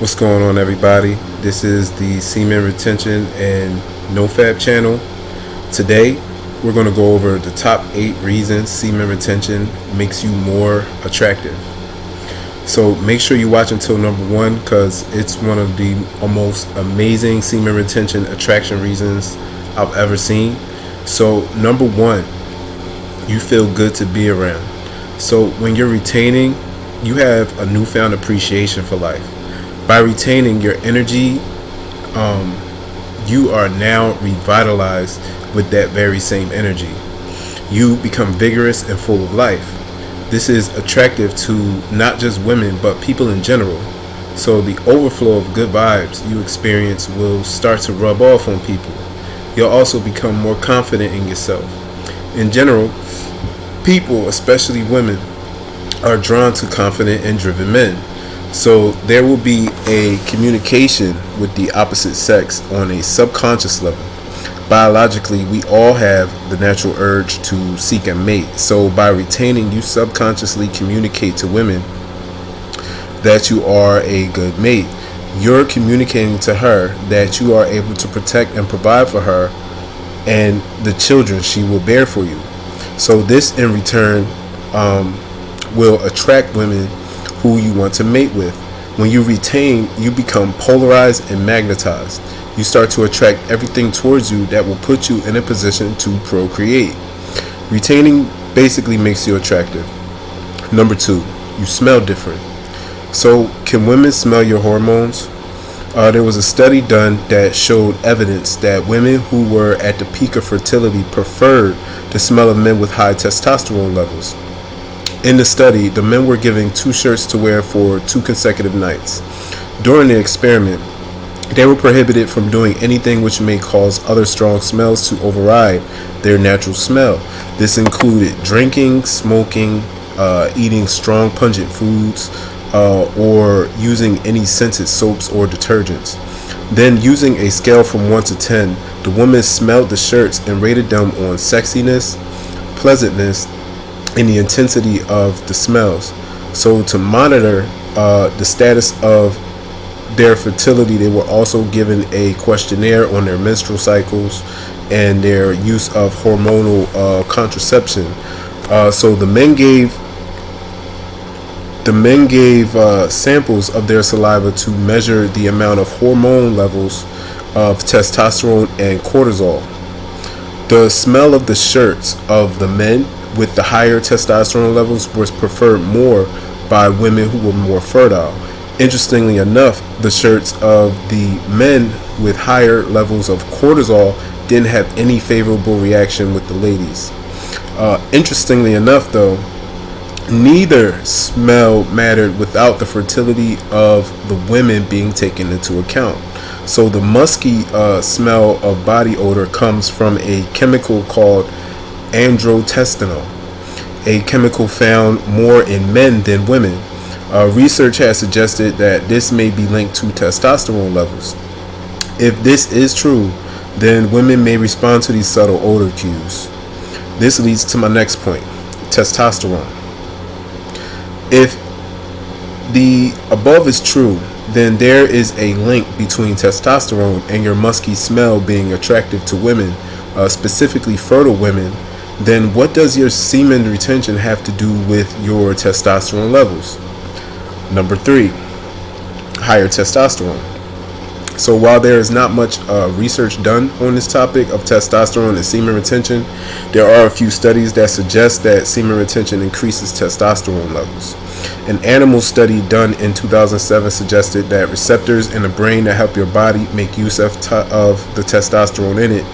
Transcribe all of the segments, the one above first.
What's going on, everybody? This is the Semen Retention and NoFap channel. Today, we're going to go over the top 8 reasons semen retention makes you more attractive. So make sure you watch until number 1 because it's one of the most amazing semen retention attraction reasons I've ever seen. So number 1, you feel good to be around. So when you're retaining, you have a newfound appreciation for life. By retaining your energy, you are now revitalized with that very same energy. You become vigorous and full of life. This is attractive to not just women, but people in general. So the overflow of good vibes you experience will start to rub off on people. You'll also become more confident in yourself. In general, people, especially women, are drawn to confident and driven men. So there will be a communication with the opposite sex on a subconscious level. Biologically, we all have the natural urge to seek a mate. So by retaining, you subconsciously communicate to women that you are a good mate. You're communicating to her that you are able to protect and provide for her and the children she will bear for you. So this in return will attract women who you want to mate with. When you retain, you become polarized and magnetized. You start to attract everything towards you that will put you in a position to procreate. Retaining basically makes you attractive. Number 2, you smell different. So can women smell your hormones? There was a study done that showed evidence that women who were at the peak of fertility preferred the smell of men with high testosterone levels. In the study, the men were given 2 shirts to wear for 2 consecutive nights. During the experiment, they were prohibited from doing anything which may cause other strong smells to override their natural smell. This included drinking, smoking, eating strong pungent foods, or using any scented soaps or detergents. Then, using a scale from 1 to 10, the women smelled the shirts and rated them on sexiness, pleasantness, and the intensity of the smells. So to monitor the status of their fertility, they were also given a questionnaire on their menstrual cycles and their use of hormonal contraception. So the men gave samples of their saliva to measure the amount of hormone levels of testosterone and cortisol. The smell of the shirts of the men with the higher testosterone levels was preferred more by women who were more fertile. Interestingly enough, the shirts of the men with higher levels of cortisol didn't have any favorable reaction with the ladies. Interestingly enough, though, neither smell mattered without the fertility of the women being taken into account. So the musky smell of body odor comes from a chemical called androstenedione, a chemical found more in men than women. Research has suggested that this may be linked to testosterone levels. If this is true, then women may respond to these subtle odor cues. This leads to my next point, testosterone. If the above is true, then there is a link between testosterone and your musky smell being attractive to women, specifically fertile women. Then what does your semen retention have to do with your testosterone levels? Number 3, higher testosterone. So while there is not much research done on this topic of testosterone and semen retention, there are a few studies that suggest that semen retention increases testosterone levels. An animal study done in 2007 suggested that receptors in the brain that help your body make use of the testosterone in it,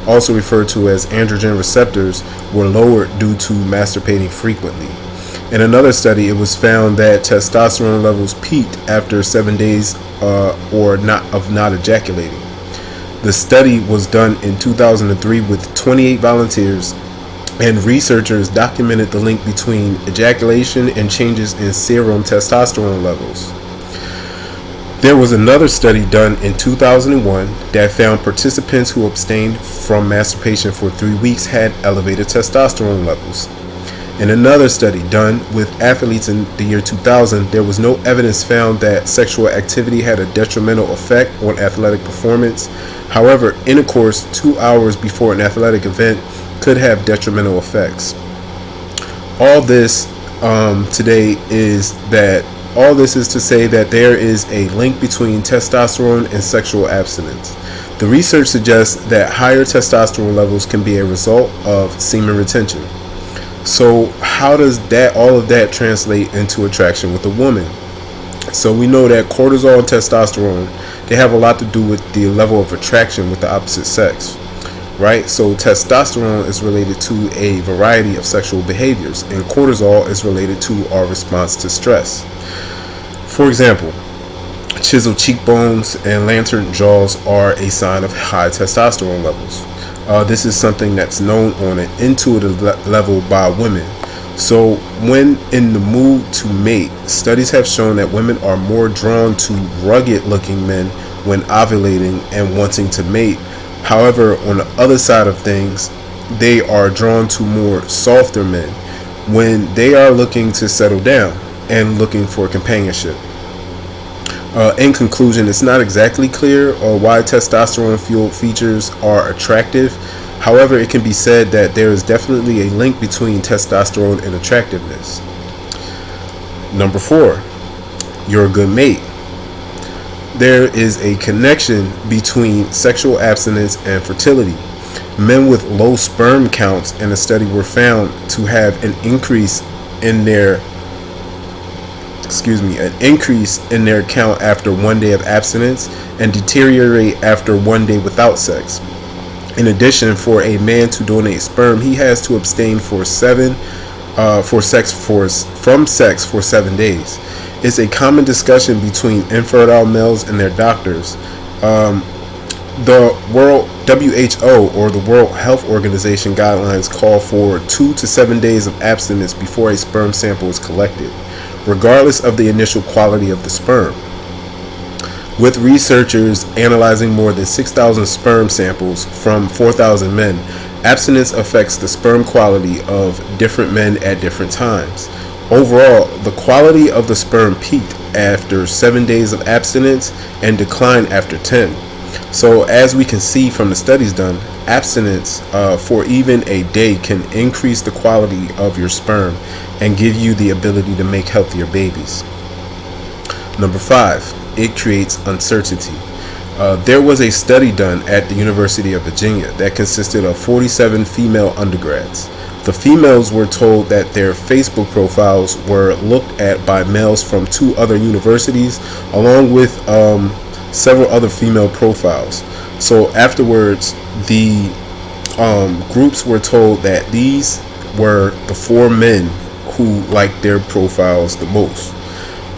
also referred to as androgen receptors, were lowered due to masturbating frequently. In another study, it was found that testosterone levels peaked after 7 days of not ejaculating. The study was done in 2003 with 28 volunteers, and researchers documented the link between ejaculation and changes in serum testosterone levels. There was another study done in 2001 that found participants who abstained from masturbation for 3 weeks had elevated testosterone levels. In another study done with athletes in the year 2000, there was no evidence found that sexual activity had a detrimental effect on athletic performance. However, intercourse 2 hours before an athletic event could have detrimental effects. All this all this is to say that there is a link between testosterone and sexual abstinence. The research suggests that higher testosterone levels can be a result of semen retention. So how does all of that translate into attraction with a woman? So we know that cortisol and testosterone, they have a lot to do with the level of attraction with the opposite sex, right? So testosterone is related to a variety of sexual behaviors, and cortisol is related to our response to stress. For example, chiseled cheekbones and lantern jaws are a sign of high testosterone levels. This is something that's known on an intuitive level by women. So when in the mood to mate, studies have shown that women are more drawn to rugged looking men when ovulating and wanting to mate. However, on the other side of things, they are drawn to more softer men when they are looking to settle down and looking for companionship. In conclusion, it's not exactly clear why testosterone fueled features are attractive. However, it can be said that there is definitely a link between testosterone and attractiveness. Number 4, you're a good mate. There is a connection between sexual abstinence and fertility. Men with low sperm counts in a study were found to have an increase in their count after 1 day of abstinence and deteriorate after 1 day without sex. In addition, for a man to donate sperm, he has to abstain from sex for 7 days. It's a common discussion between infertile males and their doctors. The World WHO, or the World Health Organization, guidelines call for 2 to 7 days of abstinence before a sperm sample is collected, regardless of the initial quality of the sperm. With researchers analyzing more than 6,000 sperm samples from 4,000 men, abstinence affects the sperm quality of different men at different times. Overall, the quality of the sperm peaked after 7 days of abstinence and declined after 10. So as we can see from the studies done, abstinence for even a day can increase the quality of your sperm and give you the ability to make healthier babies. Number 5, it creates uncertainty. There was a study done at the University of Virginia that consisted of 47 female undergrads. The females were told that their Facebook profiles were looked at by males from 2 other universities, along with several other female profiles. So afterwards, the groups were told that these were the 4 men who liked their profiles the most.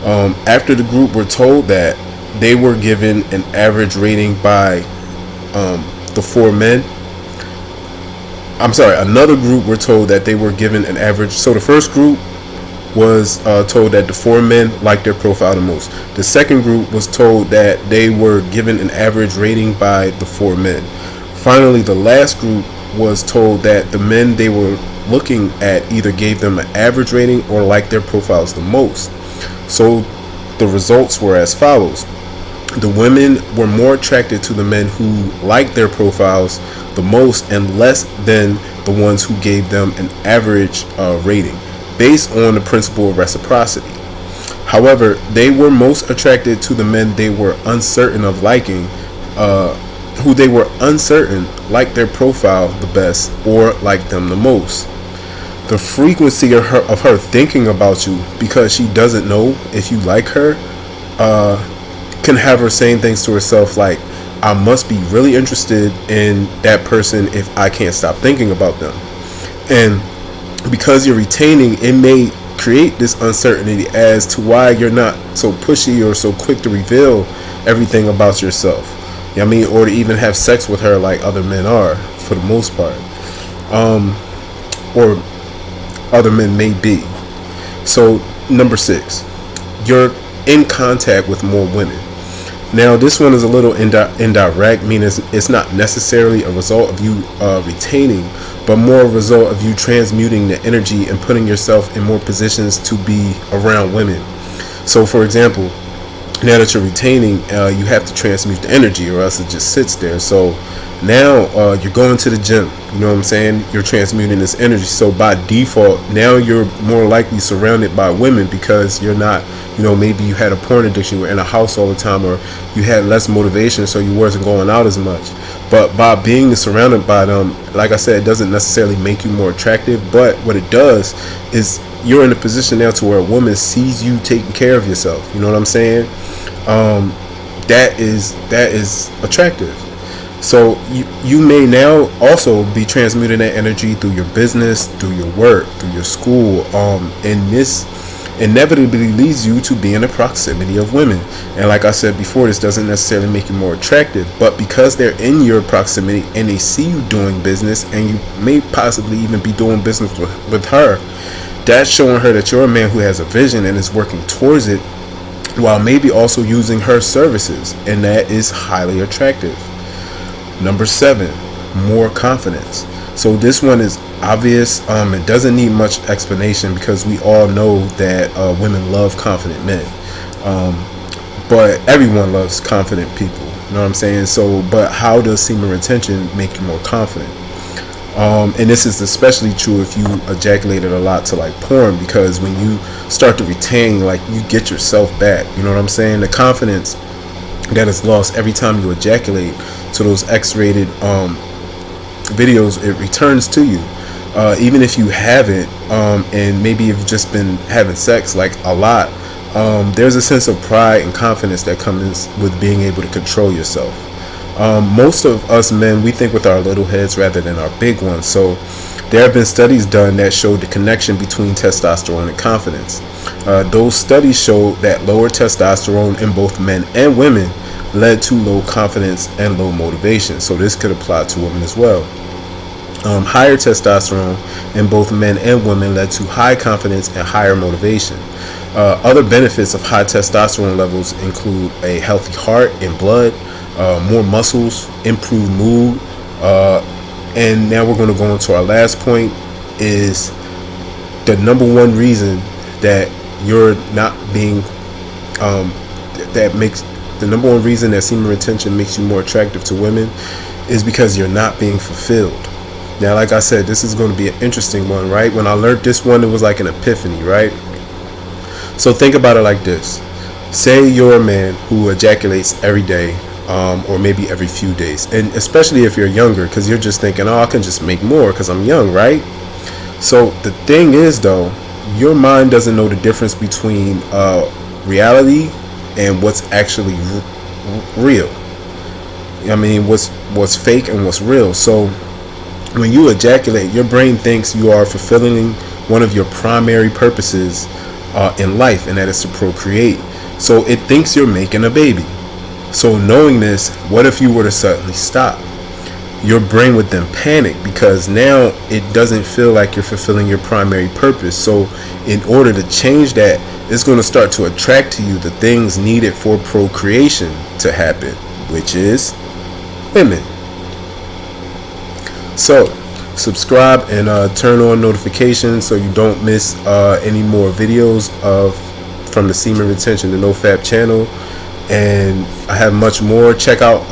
After the group were told that, they were given an average rating by the 4 men. Another group were told that they were given an average. So the first group was told that the 4 men liked their profile the most. The second group was told that they were given an average rating by the 4 men. Finally, the last group was told that the men they were looking at either gave them an average rating or liked their profiles the most. So the results were as follows. The women were more attracted to the men who liked their profiles the most and less than the ones who gave them an average rating, based on the principle of reciprocity. However, they were most attracted to the men they were uncertain of liking, who they were uncertain liked their profile the best or liked them the most. The frequency of her thinking about you because she doesn't know if you like her can have her saying things to herself like, I must be really interested in that person if I can't stop thinking about them. And because you're retaining, it may create this uncertainty as to why you're not so pushy or so quick to reveal everything about yourself. You know what I mean? Or to even have sex with her like other men are, for the most part. Or other men may be. So, number 6, you're in contact with more women. Now, this one is a little indirect, meaning it's not necessarily a result of you retaining, but more a result of you transmuting the energy and putting yourself in more positions to be around women. So for example, now that you're retaining, you have to transmute the energy or else it just sits there. So now you're going to the gym, you know what I'm saying? You're transmuting this energy. So by default, now you're more likely surrounded by women because you're not, you know, maybe you had a porn addiction, you were in a house all the time, or you had less motivation, so you wasn't going out as much. But by being surrounded by them, like I said, it doesn't necessarily make you more attractive, but what it does is you're in a position now to where a woman sees you taking care of yourself. You know what I'm saying? That is attractive. So you may now also be transmuting that energy through your business, through your work, through your school, and this inevitably leads you to be in the proximity of women. And like I said before, this doesn't necessarily make you more attractive, but because they're in your proximity and they see you doing business, and you may possibly even be doing business with her, that's showing her that you're a man who has a vision and is working towards it, while maybe also using her services, and that is highly attractive. Number 7, more confidence. So this one is obvious. It doesn't need much explanation because we all know that women love confident men. But everyone loves confident people. You know what I'm saying? So, but how does semen retention make you more confident? And this is especially true if you ejaculated a lot to like porn, because when you start to retain, like, you get yourself back. You know what I'm saying? The confidence that is lost every time you ejaculate to those X-rated videos, it returns to you. Even if you haven't, and maybe you've just been having sex like a lot, there's a sense of pride and confidence that comes with being able to control yourself. Most of us men, we think with our little heads rather than our big ones. So there have been studies done that showed the connection between testosterone and confidence. Those studies show that lower testosterone in both men and women led to low confidence and low motivation. So this could apply to women as well. Higher testosterone in both men and women led to high confidence and higher motivation. Other benefits of high testosterone levels include a healthy heart and blood, more muscles, improved mood, and now we're going to go into our last point, is the number one reason that you're not being the number one reason that semen retention makes you more attractive to women is because you're not being fulfilled. Now, like I said, this is going to be an interesting one, right? When I learned this one, it was like an epiphany, right? So think about it like this. Say you're a man who ejaculates every day, or maybe every few days, and especially if you're younger, because you're just thinking, oh, I can just make more because I'm young, right? So the thing is, though, your mind doesn't know the difference between reality and what's actually real. I mean, what's fake and what's real. So when you ejaculate, your brain thinks you are fulfilling one of your primary purposes in life, and that is to procreate. So it thinks you're making a baby. So knowing this, what if you were to suddenly stop? Your brain would then panic, because now it doesn't feel like you're fulfilling your primary purpose. So in order to change that, it's going to start to attract to you the things needed for procreation to happen, which is women. So subscribe and turn on notifications so you don't miss any more videos from the Semen Retention, the NoFap channel. And I have much more. Check out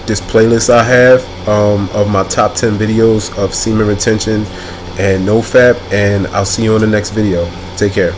this playlist I have of my top 10 videos of semen retention and NoFap, and I'll see you on the next video. Take care.